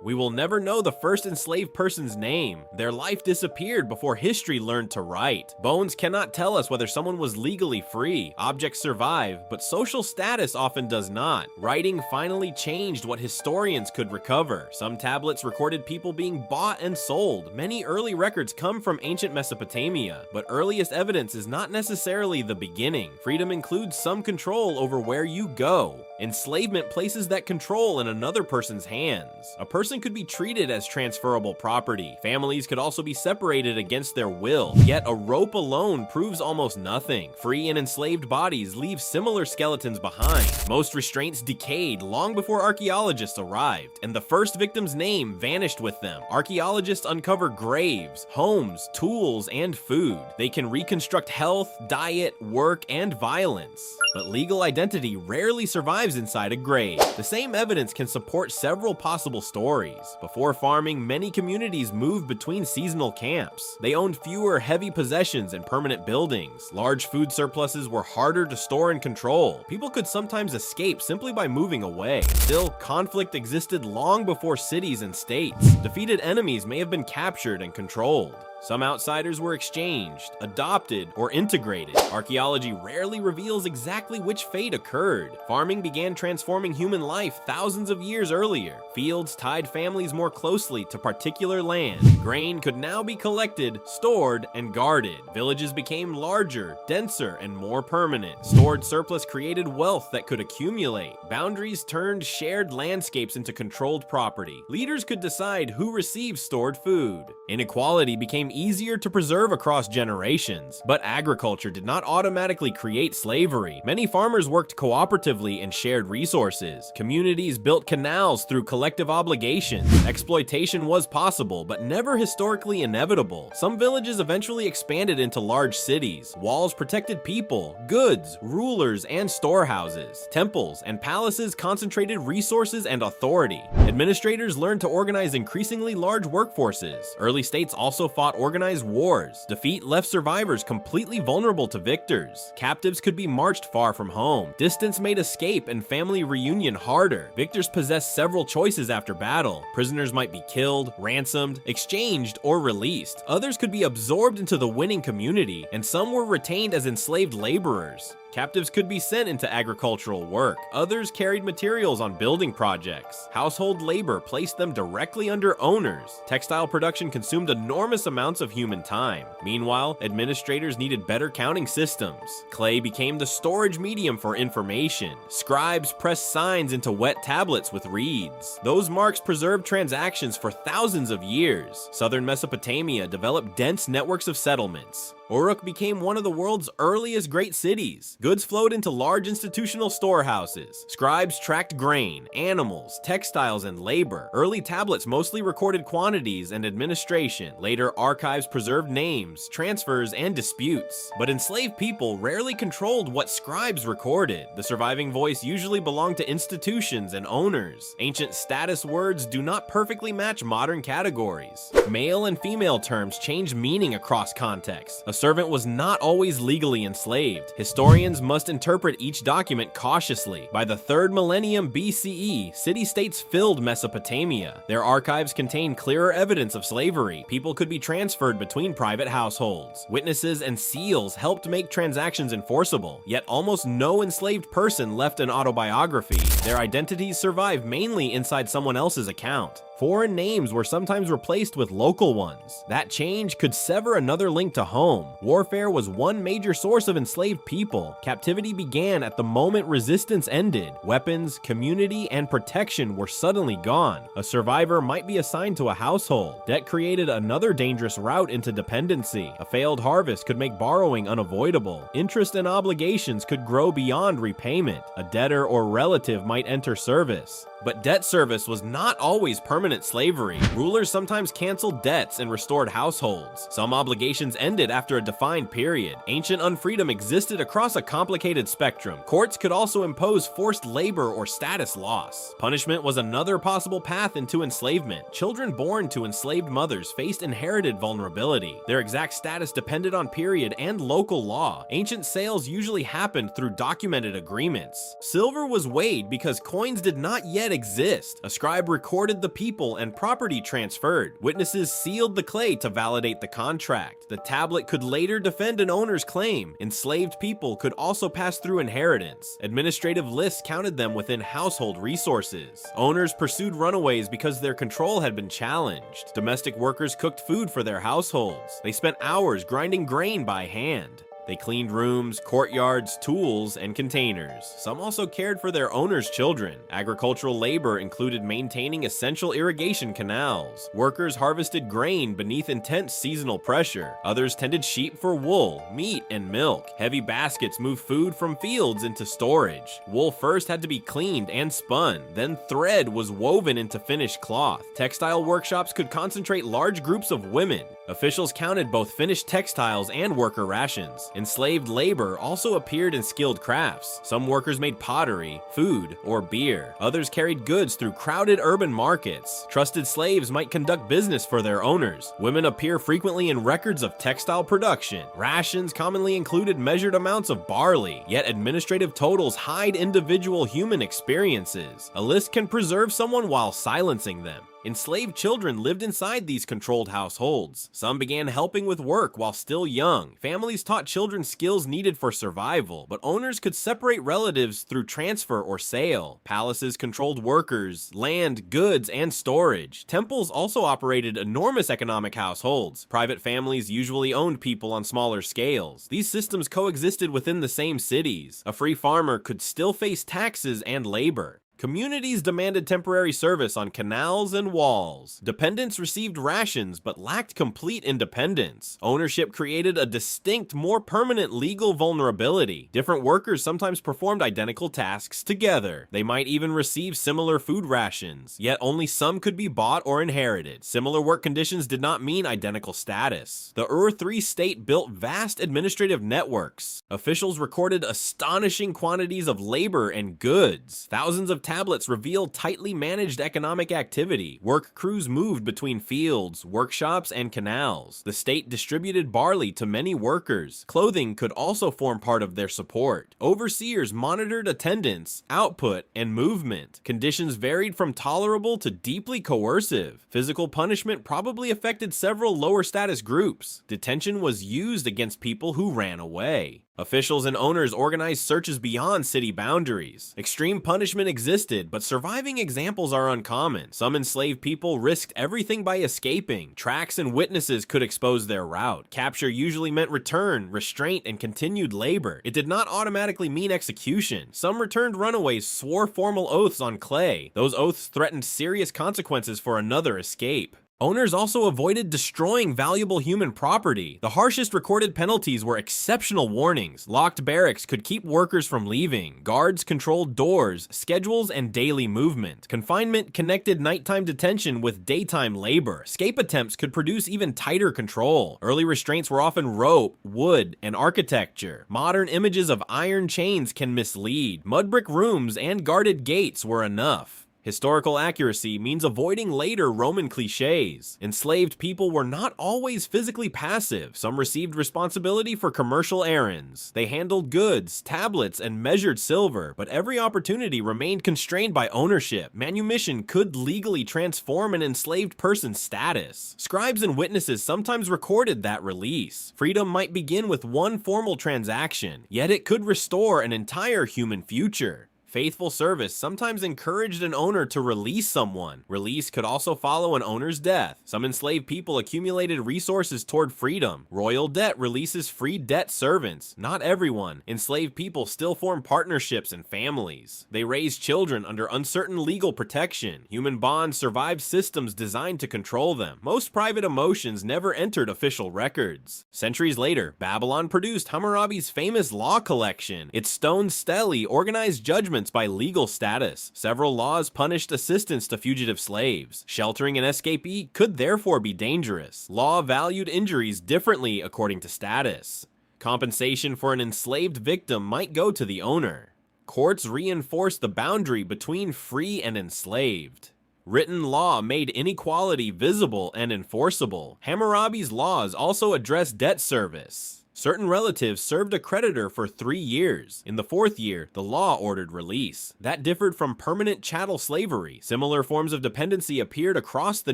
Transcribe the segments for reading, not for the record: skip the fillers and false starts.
We will never know the first enslaved person's name. Their life disappeared before history learned to write. Bones cannot tell us whether someone was legally free. Objects survive, but social status often does not. Writing finally changed what historians could recover. Some tablets recorded people being bought and sold. Many early records come from ancient Mesopotamia, but earliest evidence is not necessarily the beginning. Freedom includes some control over where you go. Enslavement places that control in another person's hands. A person could be treated as transferable property. Families could also be separated against their will. Yet a rope alone proves almost nothing. Free and enslaved bodies leave similar skeletons behind. Most restraints decayed long before archaeologists arrived, and the first victim's name vanished with them. Archaeologists uncover graves, homes, tools, and food. They can reconstruct health, diet, work, and violence. But legal identity rarely survives inside a grave. The same evidence can support several possible stories. Before farming, many communities moved between seasonal camps. They owned fewer heavy possessions and permanent buildings. Large food surpluses were harder to store and control. People could sometimes escape simply by moving away. Still, conflict existed long before cities and states. Defeated enemies may have been captured and controlled. Some outsiders were exchanged, adopted, or integrated. Archaeology rarely reveals exactly which fate occurred. Farming began transforming human life thousands of years earlier. Fields tied families more closely to particular land. Grain could now be collected, stored, and guarded. Villages became larger, denser, and more permanent. Stored surplus created wealth that could accumulate. Boundaries turned shared landscapes into controlled property. Leaders could decide who received stored food. Inequality became easier to preserve across generations, but agriculture did not automatically create slavery. Many farmers worked cooperatively and shared resources. Communities built canals through collective obligations. Exploitation was possible, but never historically inevitable. Some villages eventually expanded into large cities. Walls protected people, goods, rulers, and storehouses. Temples and palaces concentrated resources and authority. Administrators learned to organize increasingly large workforces. Early states also fought organized wars. Defeat left survivors completely vulnerable to victors. Captives could be marched far from home. Distance made escape and family reunion harder. Victors possessed several choices after battle. Prisoners might be killed, ransomed, exchanged, or released. Others could be absorbed into the winning community, and some were retained as enslaved laborers. Captives could be sent into agricultural work. Others carried materials on building projects. Household labor placed them directly under owners. Textile production consumed enormous amounts of human time. Meanwhile, administrators needed better counting systems. Clay became the storage medium for information. Scribes pressed signs into wet tablets with reeds. Those marks preserved transactions for thousands of years. Southern Mesopotamia developed dense networks of settlements. Uruk became one of the world's earliest great cities. Goods flowed into large institutional storehouses. Scribes tracked grain, animals, textiles, and labor. Early tablets mostly recorded quantities and administration. Later, archives preserved names, transfers, and disputes. But enslaved people rarely controlled what scribes recorded. The surviving voice usually belonged to institutions and owners. Ancient status words do not perfectly match modern categories. Male and female terms changed meaning across contexts. A servant was not always legally enslaved. Historians must interpret each document cautiously. By the 3rd millennium BCE, city-states filled Mesopotamia. Their archives contain clearer evidence of slavery. People could be transferred between private households. Witnesses and seals helped make transactions enforceable, yet almost no enslaved person left an autobiography. Their identities survive mainly inside someone else's account. Foreign names were sometimes replaced with local ones. That change could sever another link to home. Warfare was one major source of enslaved people. Captivity began at the moment resistance ended. Weapons, community, and protection were suddenly gone. A survivor might be assigned to a household. Debt created another dangerous route into dependency. A failed harvest could make borrowing unavoidable. Interest and obligations could grow beyond repayment. A debtor or relative might enter service. But debt service was not always permanent slavery. Rulers sometimes canceled debts and restored households. Some obligations ended after a defined period. Ancient unfreedom existed across a complicated spectrum. Courts could also impose forced labor or status loss. Punishment was another possible path into enslavement. Children born to enslaved mothers faced inherited vulnerability. Their exact status depended on period and local law. Ancient sales usually happened through documented agreements. Silver was weighed because coins did not yet exist. A scribe recorded the people people and property transferred. Witnesses sealed the clay to validate the contract. The tablet could later defend an owner's claim. Enslaved people could also pass through inheritance. Administrative lists counted them within household resources. Owners pursued runaways because their control had been challenged. Domestic workers cooked food for their households. They spent hours grinding grain by hand. They cleaned rooms, courtyards, tools, and containers. Some also cared for their owners' children. Agricultural labor included maintaining essential irrigation canals. Workers harvested grain beneath intense seasonal pressure. Others tended sheep for wool, meat, and milk. Heavy baskets moved food from fields into storage. Wool first had to be cleaned and spun, then thread was woven into finished cloth. Textile workshops could concentrate large groups of women. Officials counted both finished textiles and worker rations. Enslaved labor also appeared in skilled crafts. Some workers made pottery, food, or beer. Others carried goods through crowded urban markets. Trusted slaves might conduct business for their owners. Women appear frequently in records of textile production. Rations commonly included measured amounts of barley, yet administrative totals hide individual human experiences. A list can preserve someone while silencing them. Enslaved children lived inside these controlled households. Some began helping with work while still young. Families taught children skills needed for survival, but owners could separate relatives through transfer or sale. Palaces controlled workers, land, goods, and storage. Temples also operated enormous economic households. Private families usually owned people on smaller scales. These systems coexisted within the same cities. A free farmer could still face taxes and labor. Communities demanded temporary service on canals and walls. Dependents received rations but lacked complete independence. Ownership created a distinct, more permanent legal vulnerability. Different workers sometimes performed identical tasks together. They might even receive similar food rations, yet only some could be bought or inherited. Similar work conditions did not mean identical status. The Ur III state built vast administrative networks. Officials recorded astonishing quantities of labor and goods. Thousands of tablets reveal tightly managed economic activity. Work crews moved between fields, workshops, and canals. The state distributed barley to many workers. Clothing could also form part of their support. Overseers monitored attendance, output, and movement. Conditions varied from tolerable to deeply coercive. Physical punishment probably affected several lower status groups. Detention was used against people who ran away. Officials and owners organized searches beyond city boundaries. Extreme punishment existed, but surviving examples are uncommon. Some enslaved people risked everything by escaping. Tracks and witnesses could expose their route. Capture usually meant return, restraint, and continued labor. It did not automatically mean execution. Some returned runaways swore formal oaths on clay. Those oaths threatened serious consequences for another escape. Owners also avoided destroying valuable human property. The harshest recorded penalties were exceptional warnings. Locked barracks could keep workers from leaving. Guards controlled doors, schedules, and daily movement. Confinement connected nighttime detention with daytime labor. Escape attempts could produce even tighter control. Early restraints were often rope, wood, and architecture. Modern images of iron chains can mislead. Mud brick rooms and guarded gates were enough. Historical accuracy means avoiding later Roman cliches. Enslaved people were not always physically passive. Some received responsibility for commercial errands. They handled goods, tablets, and measured silver, but every opportunity remained constrained by ownership. Manumission could legally transform an enslaved person's status. Scribes and witnesses sometimes recorded that release. Freedom might begin with one formal transaction, yet it could restore an entire human future. Faithful service sometimes encouraged an owner to release someone. Release could also follow an owner's death. Some enslaved people accumulated resources toward freedom. Royal debt releases free debt servants. Not everyone. Enslaved people still form partnerships and families. They raise children under uncertain legal protection. Human bonds survive systems designed to control them. Most private emotions never entered official records. Centuries later, Babylon produced Hammurabi's famous law collection. Its stone stelae organized judgments by legal status. Several laws punished assistance to fugitive slaves. Sheltering an escapee could therefore be dangerous. Law valued injuries differently according to status. Compensation for an enslaved victim might go to the owner. Courts reinforced the boundary between free and enslaved. Written law made inequality visible and enforceable. Hammurabi's laws also addressed debt service. Certain relatives served a creditor for 3 years. In the 4th year, the law ordered release. That differed from permanent chattel slavery. Similar forms of dependency appeared across the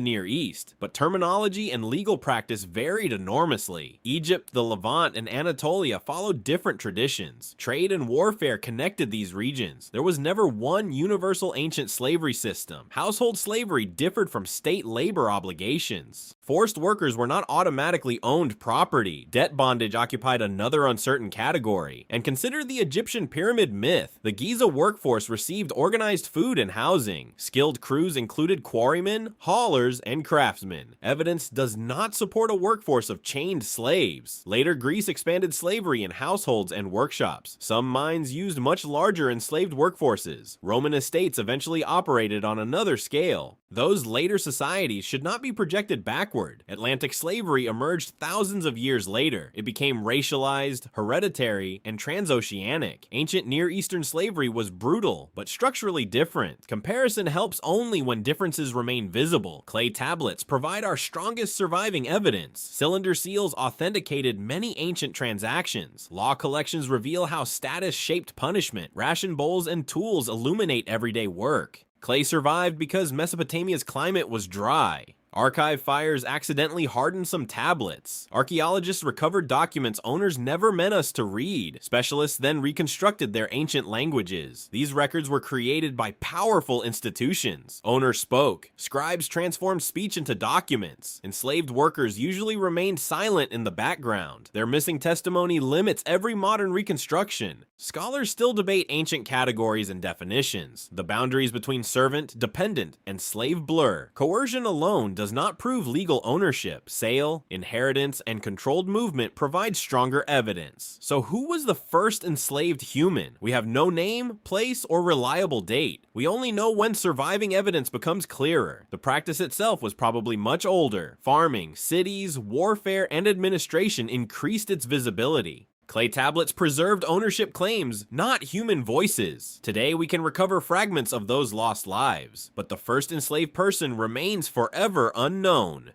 Near East, but terminology and legal practice varied enormously. Egypt, the Levant, and Anatolia followed different traditions. Trade and warfare connected these regions. There was never one universal ancient slavery system. Household slavery differed from state labor obligations. Forced workers were not automatically owned property. Debt bondage occupied another uncertain category. And consider the Egyptian pyramid myth. The Giza workforce received organized food and housing. Skilled crews included quarrymen, haulers, and craftsmen. Evidence does not support a workforce of chained slaves. Later, Greece expanded slavery in households and workshops. Some mines used much larger enslaved workforces. Roman estates eventually operated on another scale. Those later societies should not be projected backward. Atlantic slavery emerged thousands of years later. It became racialized, hereditary, and transoceanic. Ancient Near Eastern slavery was brutal, but structurally different. Comparison helps only when differences remain visible. Clay tablets provide our strongest surviving evidence. Cylinder seals authenticated many ancient transactions. Law collections reveal how status shaped punishment. Ration bowls and tools illuminate everyday work. Clay survived because Mesopotamia's climate was dry. Archive fires accidentally hardened some tablets. Archaeologists recovered documents owners never meant us to read. Specialists then reconstructed their ancient languages. These records were created by powerful institutions. Owners spoke. Scribes transformed speech into documents. Enslaved workers usually remained silent in the background. Their missing testimony limits every modern reconstruction. Scholars still debate ancient categories and definitions. The boundaries between servant, dependent, and slave blur. Coercion alone does not prove legal ownership. Sale, inheritance, and controlled movement provide stronger evidence. So who was the first enslaved human? We have no name, place, or reliable date. We only know when surviving evidence becomes clearer. The practice itself was probably much older. Farming, cities, warfare, and administration increased its visibility. Clay tablets preserved ownership claims, not human voices. Today, we can recover fragments of those lost lives, but the first enslaved person remains forever unknown.